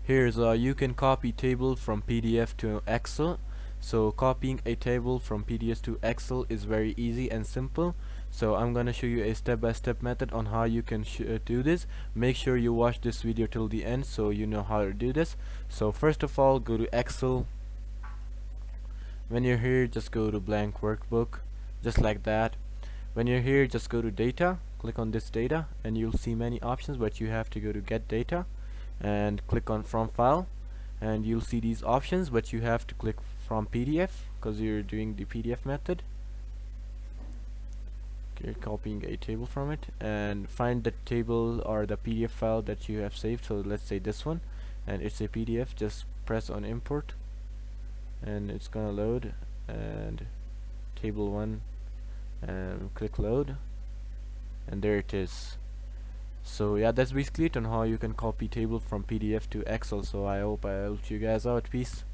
Here's you can copy table from PDF to Excel. So copying a table from PDF to Excel is very easy and simple. So I'm gonna show you a step-by-step method on how you can do this. Make sure you watch this video till the end so you know how to do this. So first of all, go to Excel. When you're here, just go to blank workbook, just like that. When you're here, just go to data, click on this data, and you'll see many options, but you have to go to get data and click on from file, and you'll see these options, but you have to click from PDF because you're doing the PDF method. You're copying a table from it, and find the table or the PDF file that you have saved. So let's say this one, and it's a PDF. Just press on import and it's gonna load, and table 1, and click load, and there it is. So yeah, that's basically it on how you can copy table from PDF to Excel. So I hope I helped you guys out. Peace.